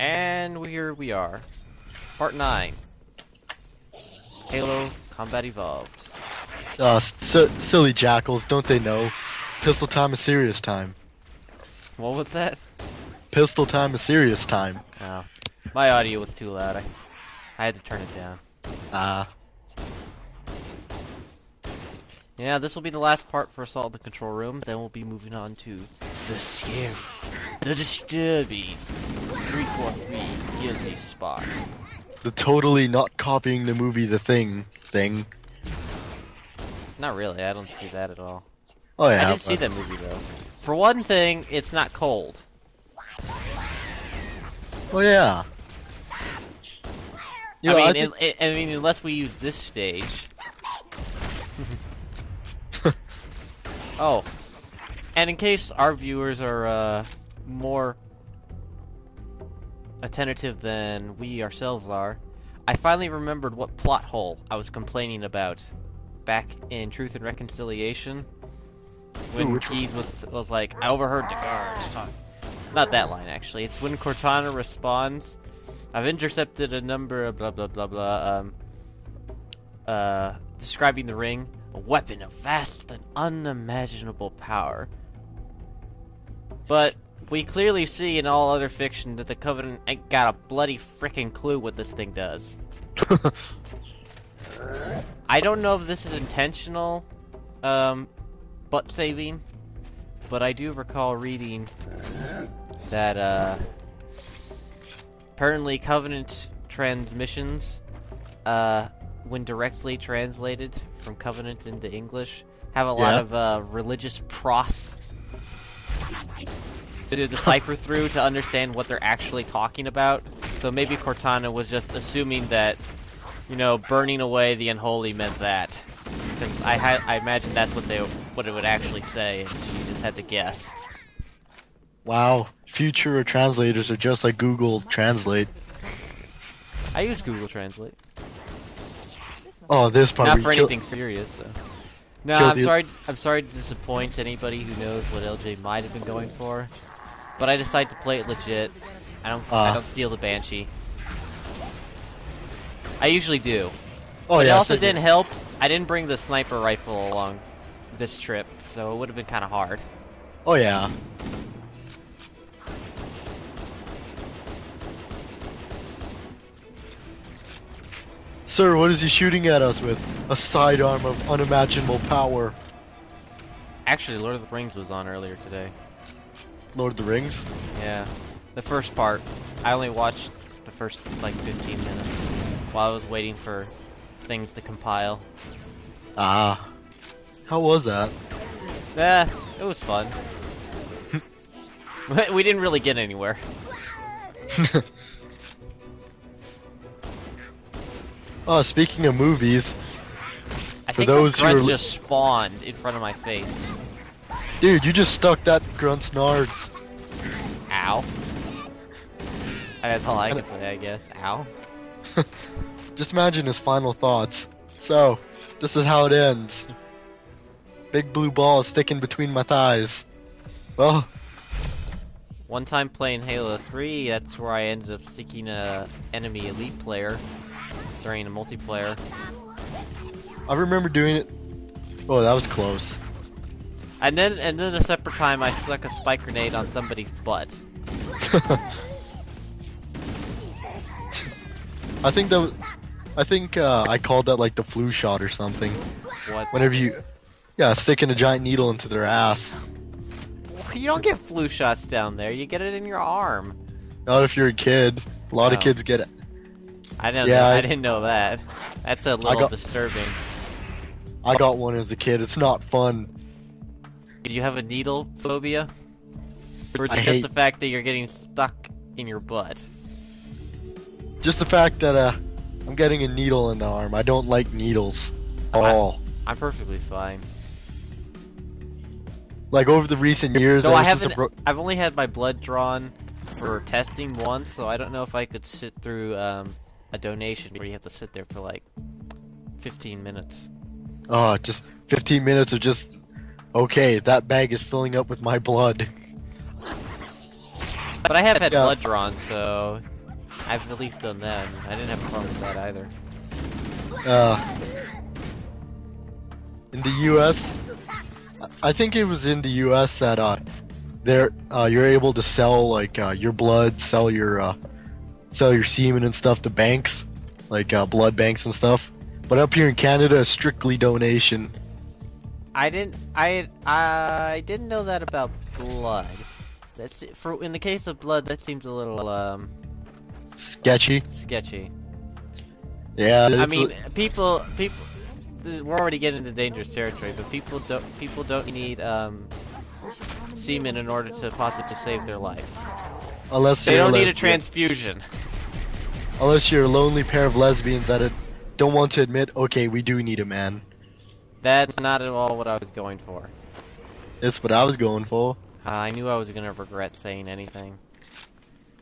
And here we are. Part 9. Halo Combat Evolved. Silly jackals, don't they know? Pistol time is serious time. What was that? Pistol time is serious time. Oh. My audio was too loud. I had to turn it down. Yeah, this will be the last part for Assault in the Control Room. Then we'll be moving on to the scary, the disturbing 343 Guilty Spot. The totally not copying the movie The Thing thing. Not really, I don't see that at all. Oh yeah. I did see that movie though. For one thing, it's not cold. Oh yeah. You know, I mean, unless we use this stage. Oh, and in case our viewers are more attentive than we ourselves are, I finally remembered what plot hole I was complaining about back in Truth and Reconciliation when Keyes was like, I overheard the guards talk. Not that line actually. It's when Cortana responds, I've intercepted a number of blah blah blah blah. Describing the ring. A weapon of vast and unimaginable power. But we clearly see in all other fiction that the Covenant ain't got a bloody frickin' clue what this thing does. I don't know if this is intentional, butt saving, but I do recall reading that, apparently Covenant transmissions, when directly translated from Covenant into English, have a lot of religious pros to decipher through to understand what they're actually talking about. So maybe Cortana was just assuming that, you know, burning away the unholy meant that, because I imagine that's what it would actually say, and she just had to guess. Wow, future translators are just like Google Translate. I use Google Translate. Oh, this part. Not for anything serious, though. No, I'm sorry to disappoint anybody who knows what LJ might have been going for, but I decided to play it legit. I don't steal the Banshee. I usually do. Oh but yeah. It also didn't help. I didn't bring the sniper rifle along this trip, so it would have been kind of hard. Oh yeah. Sir, what is he shooting at us with? A sidearm of unimaginable power. Actually, Lord of the Rings was on earlier today. Lord of the Rings? Yeah. The first part. I only watched the first, like, 15 minutes while I was waiting for things to compile. Ah. How was that? It was fun. We didn't really get anywhere. Oh, speaking of movies, I think those grunts just spawned in front of my face. Dude, you just stuck that grunt's nards. Ow. That's all I can say, I guess. Ow. Just imagine his final thoughts. So, this is how it ends. Big blue ball sticking between my thighs. Well, one time playing Halo 3, that's where I ended up sticking a enemy elite player during a multiplayer. I remember doing it. Oh, that was close. And then a separate time I stuck a spike grenade on somebody's butt. I think I called that like the flu shot or something. What? Whenever sticking a giant needle into their ass. You don't get flu shots down there. You get it in your arm. Not if you're a kid. A lot of kids get it. I don't know. I didn't know that. That's a little disturbing. I got one as a kid. It's not fun. Do you have a needle phobia? Or is it just the fact that you're getting stuck in your butt? Just the fact that I'm getting a needle in the arm. I don't like needles at all. I'm perfectly fine. Like over the recent years, no, I've only had my blood drawn for testing once, so I don't know if I could sit through a donation where you have to sit there for like 15 minutes. Oh, just 15 minutes of just, okay, that bag is filling up with my blood. But I have had Yeah. blood drawn, so I've at least done that. And I didn't have a problem with that either. In the U.S., I think it was in the U.S. that you're able to sell like your blood, sell your semen and stuff to banks, like blood banks and stuff. But up here in Canada, it's strictly donation. I didn't know that about blood. In the case of blood, that seems a little Sketchy. sketchy. Yeah. I mean, people. We're already getting into dangerous territory, but people don't need semen in order to possibly save their life. unless They you're don't need a lesbian. transfusion. Unless you're a lonely pair of lesbians that don't want to admit, okay, we do need a man. That's not at all what I was going for. That's what I was going for. I knew I was gonna regret saying anything.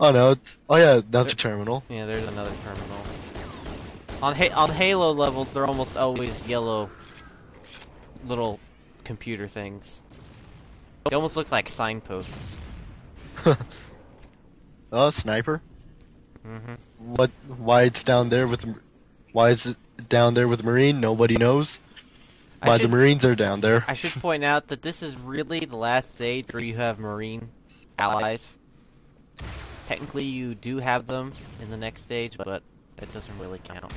Oh no, oh yeah, that's a terminal. Yeah, there's another terminal. On Halo levels, they're almost always yellow little computer things. They almost look like signposts. Oh, sniper. Mm-hmm. Why it's down there with? Why is it down there with Marine? Nobody knows. Why the Marines are down there. I should point out that this is really the last stage where you have Marine allies. Technically, you do have them in the next stage, but it doesn't really count.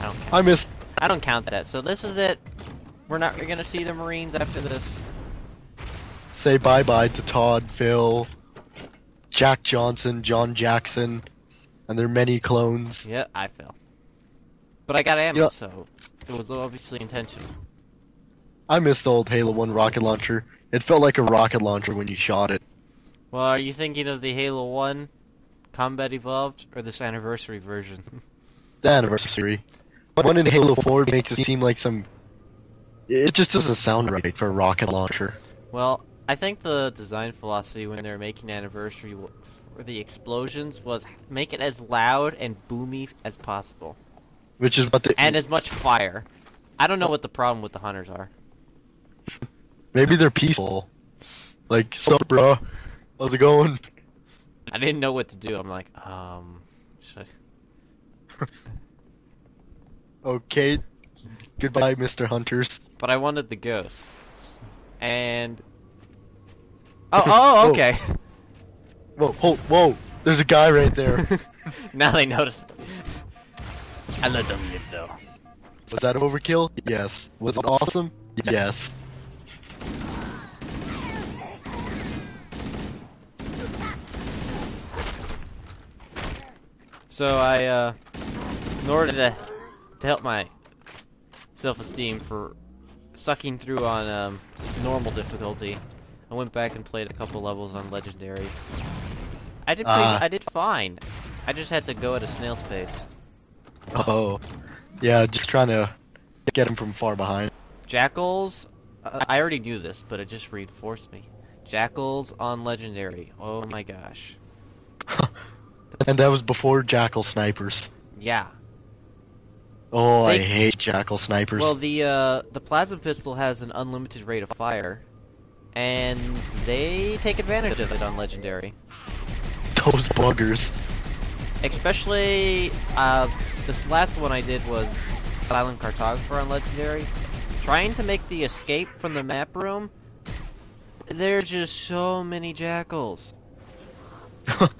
I don't count that. So this is it. We're gonna see the Marines after this. Say bye-bye to Todd, Phil, Jack Johnson, John Jackson, and their many clones. Yeah, I fell. But I got ammo, You know- so it was obviously intentional. I missed the old Halo 1 rocket launcher. It felt like a rocket launcher when you shot it. Well, are you thinking of the Halo 1 Combat Evolved, or this anniversary version? The anniversary. One in Halo 4 makes it seem like some... It just doesn't sound right for a rocket launcher. Well, I think the design philosophy when they were making Anniversary for the explosions was make it as loud and boomy as possible. Which is what they... And as much fire. I don't know what the problem with the hunters are. Maybe they're peaceful. Like, sup, bro? How's it going? I didn't know what to do. I'm like, should I... Okay. Goodbye, Mr. Hunters. But I wanted the ghosts. And... Oh, okay. Whoa, there's a guy right there. Now they noticed. I let them live, though. Was that overkill? Yes. Was it awesome? Yes. So I, in order to help my self-esteem for sucking through on normal difficulty, I went back and played a couple levels on Legendary. I did fine. I just had to go at a snail's pace. Oh. Yeah, just trying to get him from far behind. Jackals, I already knew this, but it just reinforced me. Jackals on Legendary. Oh my gosh. And that was before Jackal snipers. Yeah. Oh, I hate Jackal snipers. Well, the plasma pistol has an unlimited rate of fire, and they take advantage of it on Legendary. Those buggers. Especially, this last one I did was Silent Cartographer on Legendary. Trying to make the escape from the map room, there's just so many jackals.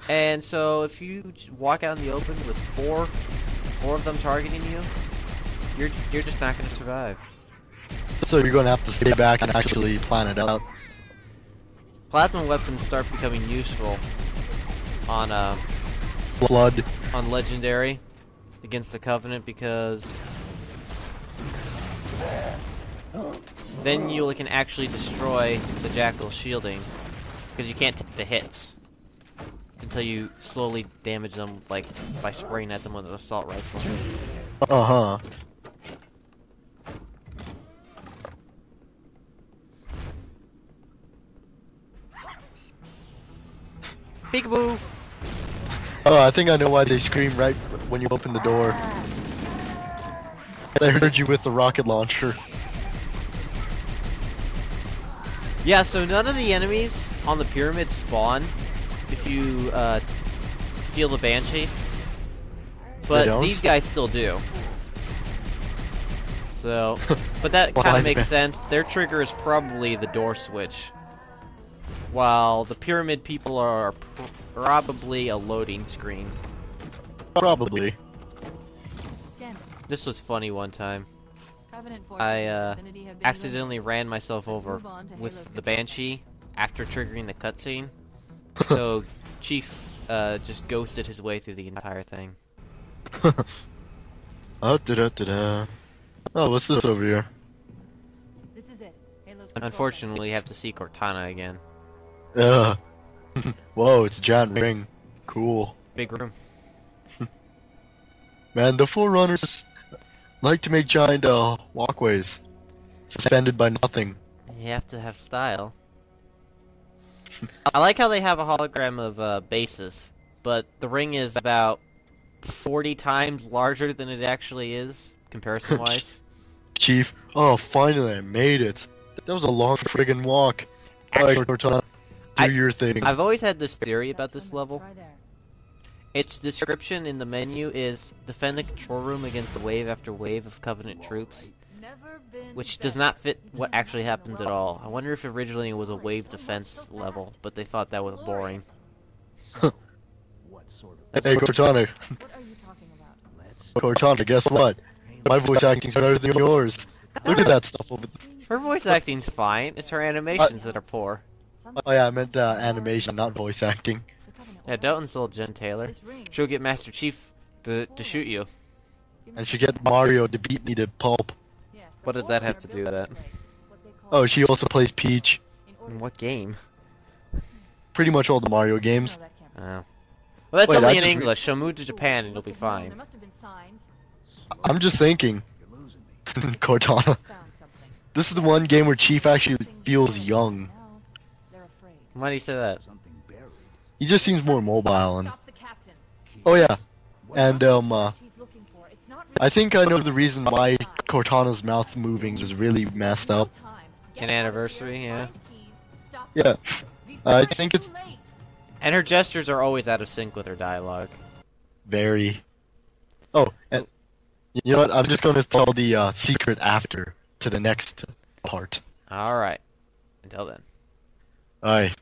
And so if you walk out in the open with four of them targeting you, you're just not going to survive. So you're going to have to stay back and actually plan it out. Plasma weapons start becoming useful on Blood. on Legendary against the Covenant because then you can actually destroy the Jackal's shielding because you can't take the hits until you slowly damage them, like by spraying at them with an assault rifle. Uh-huh. Peekaboo! Oh, I think I know why they scream right when you open the door. They heard you with the rocket launcher. Yeah, so none of the enemies on the pyramid spawn if you steal the Banshee. But don't? these guys still do. So, but that Why kind of the makes ba- sense. Their trigger is probably the door switch, while the pyramid people are probably a loading screen. Probably. This was funny one time. Covenant forces I in the vicinity have been accidentally ran myself over Move on to with Halo's the control. Banshee after triggering the cutscene. So Chief just ghosted his way through the entire thing. Oh, da-da-da-da. Oh, what's this over here? This is it. Halo's control Unfortunately, you have to see Cortana again. Whoa, it's a giant ring. Cool. Big room. Man, the Forerunners like to make giant walkways suspended by nothing. You have to have style. I like how they have a hologram of bases, but the ring is about 40 times larger than it actually is, comparison-wise. Chief, oh, finally I made it. That was a long friggin' walk. Alright, Cortana, do your thing. I've always had this theory about this Something level. right there. Its description in the menu is defend the control room against the wave after wave of Covenant troops, Never been which does better. not fit what actually happens at all. I wonder if originally it was a wave defense level, but they thought that was boring. Hey, Cortana, What are you talking about? Cortana, guess what? My voice acting's better than yours. Look at that stuff over there. Her voice acting's fine, it's her animations that are poor. Oh yeah, I meant animation, not voice acting. The Covenant Yeah, don't insult Jen Taylor. This ring. She'll get Master Chief to shoot you. And she get Mario to beat me to pulp. Yes, the What does that have Forerunners to are do with built that? this way, what they call Oh, she also plays Peach. in order In what game? Pretty much all the Mario No, games. that can't be. Oh. Well, that's Wait, only I in just re- English, so move to Japan and you'll be fine. There must have been signs. I'm just thinking. Cortana. Found something. This is the one game where Chief actually feels young. Now they're afraid. Why do you say that? He just seems more mobile and... Stop the captain. Oh yeah. And, She's looking for. It's not I think I know the reason why Cortana's mouth moving is really messed up. An anniversary, yeah. Yeah. I think it's And her gestures are always out of sync with her dialogue. very... Oh, and... You know what? I'm just gonna tell the secret after to the next part. Alright. Until then. Alright.